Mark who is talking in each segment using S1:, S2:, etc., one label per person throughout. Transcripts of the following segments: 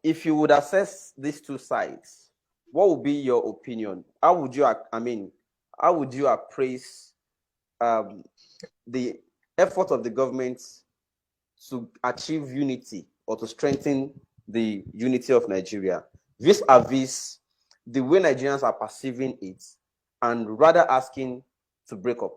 S1: if you would assess these two sides, what would be your opinion? How would you, how would you appraise the effort of the government to achieve unity or to strengthen the unity of Nigeria, vis-a-vis the way Nigerians are perceiving it, and rather asking to break up?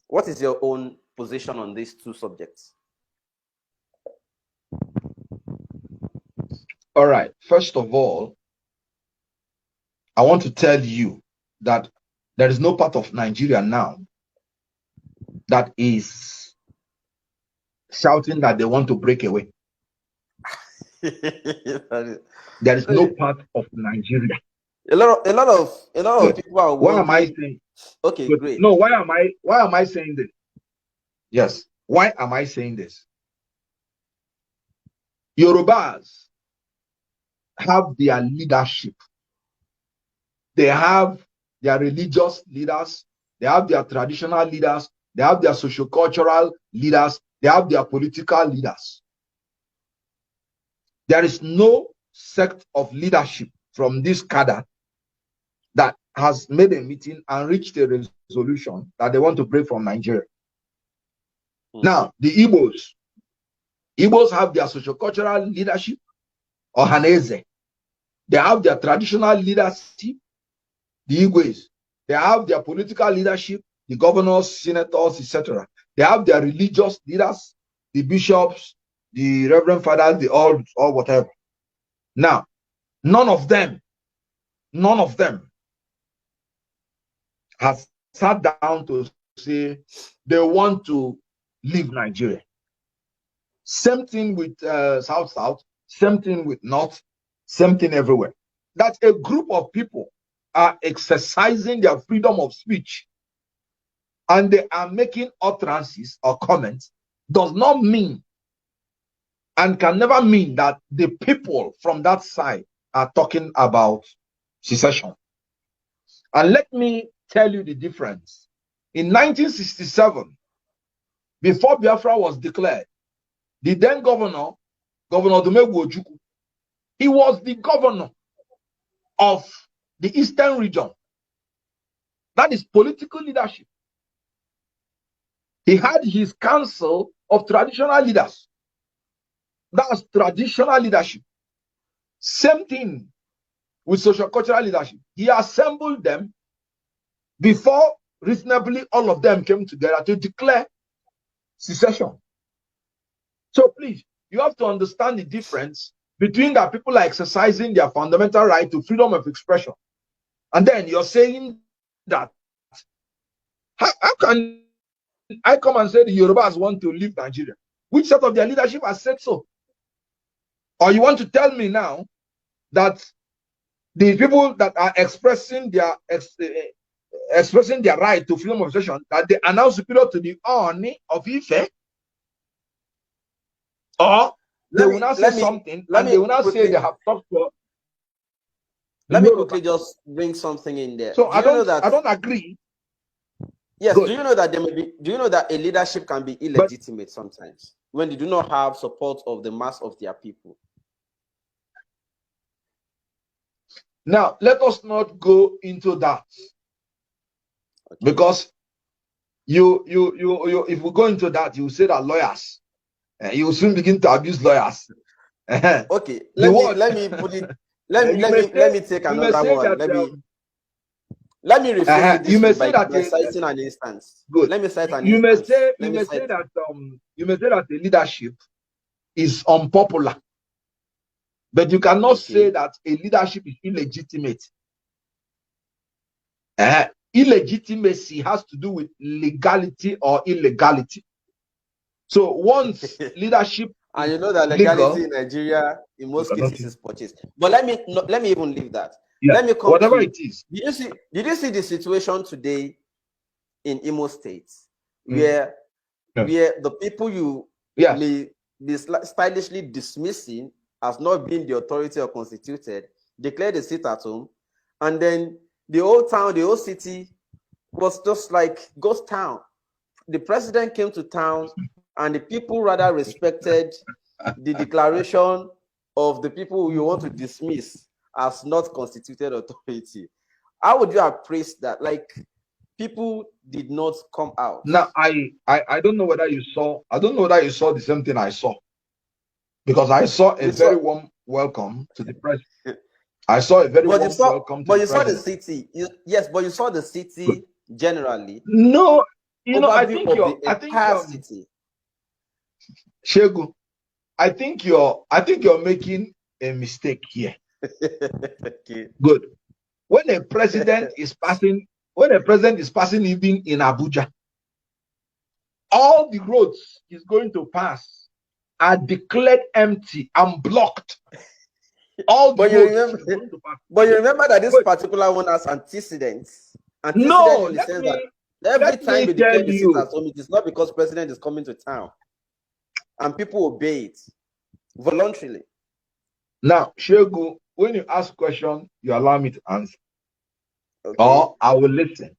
S1: What is your own position on these two subjects?
S2: All right. First of all, I want to tell you that there is no part of Nigeria now that is shouting that they want to break away. There is no part of Nigeria.
S1: A lot of people are
S2: why am I saying?
S1: Okay, great.
S2: No, why am I saying this? Yes, why am I saying this? Yorubas have their leadership. They have their religious leaders. They have their traditional leaders. They have their socio-cultural leaders. They have their political leaders. There is no sect of leadership from this cadre that has made a meeting and reached a resolution that they want to break from Nigeria. Now, the Igbos have their socio-cultural leadership, or Haneze. They have their traditional leadership, the Igwes. They have their political leadership, the governors, senators, etc. They have their religious leaders, the bishops, the reverend fathers, the all or whatever. Now, none of them has sat down to say they want to leave Nigeria. Same thing with South, same thing with North, same thing everywhere. That a group of people are exercising their freedom of speech and they are making utterances or comments does not mean and can never mean that the people from that side are talking about secession. And let me tell you the difference. In 1967, before Biafra was declared, the then governor, Governor Dumegwu Ojukwu, he was the governor of the Eastern region. That is political leadership. He had his council of traditional leaders. That's traditional leadership. Same thing with social cultural leadership. He assembled them before reasonably all of them came together to declare secession. So please, you have to understand the difference between that people are exercising their fundamental right to freedom of expression. And then you're saying that, how can I come and say the Yorubas want to leave Nigeria? Which set of their leadership has said so? Or you want to tell me now that the people that are expressing their right to freedom of expression, that they are now superior to the Oni of Ife? Or they will not say something and they will not say they have talked to.
S1: Let me quickly just bring something in there.
S2: So I don't agree.
S1: Yes, do you know that do you know that a leadership can be illegitimate sometimes when they do not have support of the mass of their people?
S2: Now, let us not go into that. Okay. Because if we go into that, you say that lawyers, you will soon begin to abuse lawyers.
S1: Okay, let me put it. Let me take another one. Let me rephrase it.
S2: You may say that
S1: citing an instance.
S2: Good.
S1: Let me cite an
S2: you
S1: instance.
S2: You may say that the leadership is unpopular, but you cannot say that a leadership is illegitimate. Illegitimacy has to do with legality or illegality. So once leadership,
S1: and you know that legality in Nigeria in most cases is purchased. But let me even leave that.
S2: Yeah,
S1: let me come
S2: whatever
S1: to,
S2: it is.
S1: Did you see the situation today in Imo State, where the people you may be stylishly dismissing as not being the authority or constituted declared a sit at home, and then the whole town, the whole city was just like ghost town. The president came to town, and the people rather respected the declaration of the people you want to dismiss as not constituted authority. How would you appraise that? Like, people did not come out.
S2: Now, I don't know whether you saw. I don't know whether you saw the same thing I saw, because I saw a very warm welcome to the president. I saw a very warm welcome to the president.
S1: But you saw the city. Yes, but you saw the city generally.
S2: No, you know, I think you're
S1: city.
S2: Shegu, I think you're making a mistake here.
S1: Okay.
S2: Good. When a president is passing even in Abuja, all the roads he's going to pass are declared empty and blocked.
S1: But you remember that this particular one has antecedents.
S2: No,
S1: in the sense that every time they declare the seat at home, it is not because president is coming to town, and people obey it voluntarily.
S2: Now, Shegu, when you ask question, you allow me to answer,
S1: okay,
S2: or I will listen.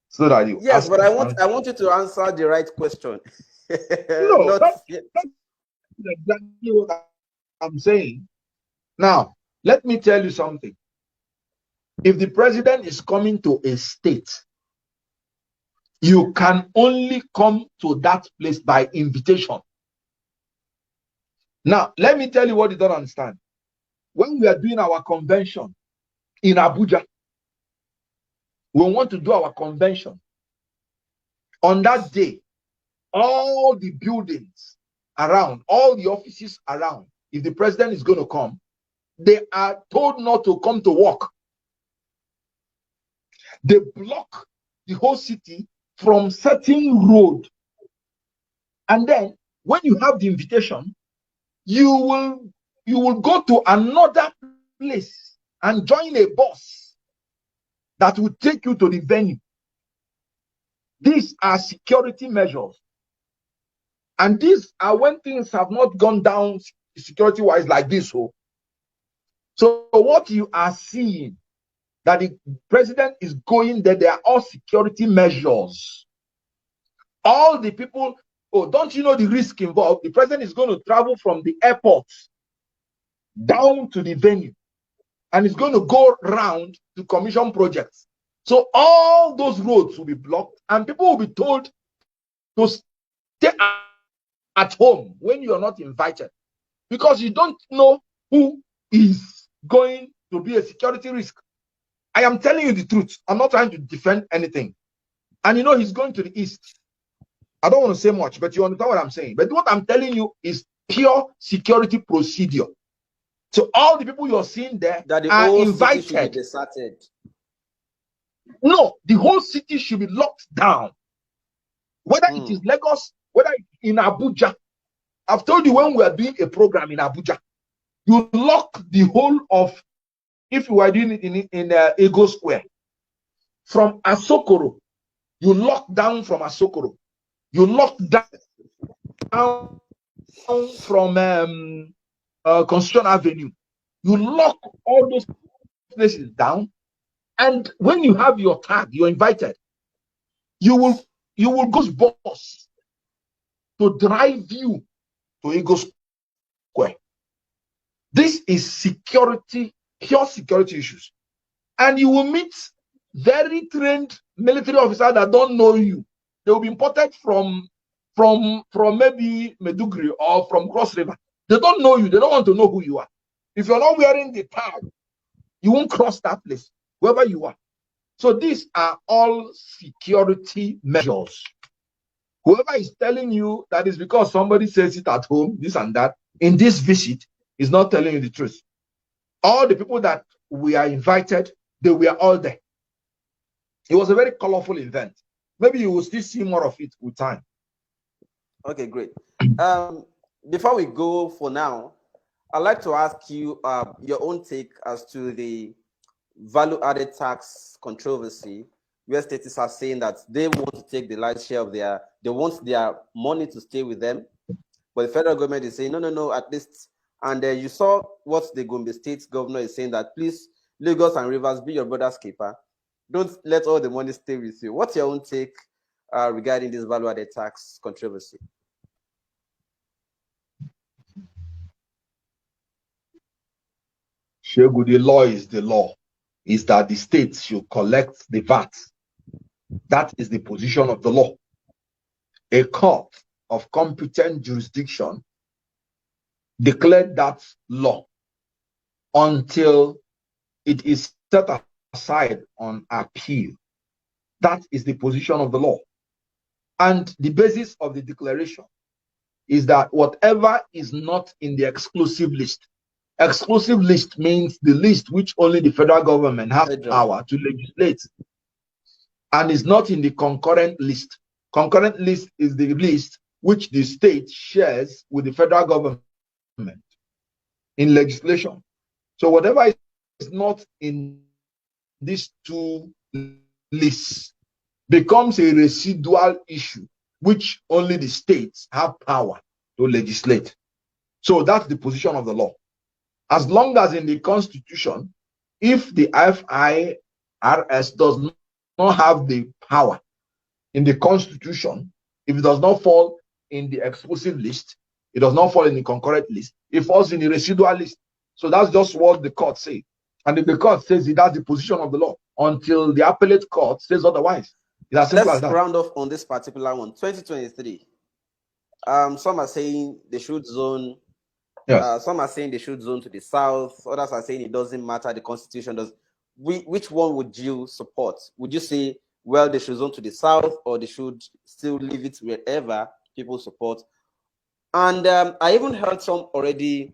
S2: So that you
S1: yes, but I want you to answer the right question.
S2: No, that's exactly what I'm saying. Now, let me tell you something. If the president is coming to a state, you can only come to that place by invitation. Now, let me tell you what you don't understand. When we are doing our convention in Abuja, we want to do our convention. On that day, all the buildings around, all the offices around, if the president is going to come, they are told not to come to work. They block the whole city from certain road. And then when you have the invitation, you will go to another place and join a bus that will take you to the venue. These are security measures. And these are when things have not gone down security-wise like this. So what you are seeing, that the president is going there, they are all security measures. All the people, don't you know the risk involved? The president is going to travel from the airport down to the venue, and it's going to go round to commission projects. So all those roads will be blocked, and people will be told to stay at home when you are not invited, because you don't know who is going to be a security risk. I am telling you the truth. I'm not trying to defend anything. And you know, he's going to the east. I don't want to say much, but you understand what I'm saying. But what I'm telling you is pure security procedure. So all the people you're seeing there
S1: that
S2: are invited.
S1: Should be deserted.
S2: No, the whole city should be locked down. Whether it is Lagos, whether it's in Abuja. I've told you, when we are doing a program in Abuja, you lock the whole of, if you are doing it in Ego Square, from Asokoro, you lock down from Asokoro, you lock down from Constitution Avenue, you lock all those places down, and when you have your tag, you're invited. You will go to bus to drive you to Ego Square. This is security, pure security issues. And you will meet very trained military officers that don't know you. They will be imported from maybe Meduguri or from Cross River. They don't know you. They don't want to know who you are. If you're not wearing the tag, you won't cross that place, wherever you are. So these are all security measures. Whoever is telling you that is because somebody says it at home, this and that, in this visit, is not telling you the truth. All the people that we are invited, they were all there. It was a very colorful event. Maybe you will still see more of it with time.
S1: Okay, great. Before we go for now, I'd like to ask you your own take as to the value-added tax controversy, where states are saying that they want to take the lion's share of they want their money to stay with them, but the federal government is saying no, at least. And you saw what the Gombe State governor is saying, that please, Lagos and Rivers, be your brother's keeper. Don't let all the money stay with you. What's your own take regarding this value-added tax controversy?
S2: Shegu, the law is the law. Is that the state should collect the VAT. That is the position of the law. A court of competent jurisdiction declared that law until it is set aside on appeal. That is the position of the law. And the basis of the declaration is that whatever is not in the exclusive list means the list which only the federal government has power to legislate, and is not in the concurrent list. Concurrent list is the list which the state shares with the federal government in legislation. So whatever is not in these two lists becomes a residual issue which only the states have power to legislate. So that's the position of the law. As long as in the Constitution, if the FIRS does not have the power in the Constitution, if it does not fall in the exclusive list, it does not fall in the concurrent list, it falls in the residual list. So that's just what the court says. And if the court says it, that's the position of the law until the appellate court says otherwise. It's as simple as that.
S1: Let's round off on this particular one. 2023. Some are saying they should zone.
S2: Yes.
S1: Some are saying they should zone to the south. Others are saying it doesn't matter. The Constitution does. Which one would you support? Would you say, well, they should zone to the south, or they should still leave it wherever people support? And I even heard some already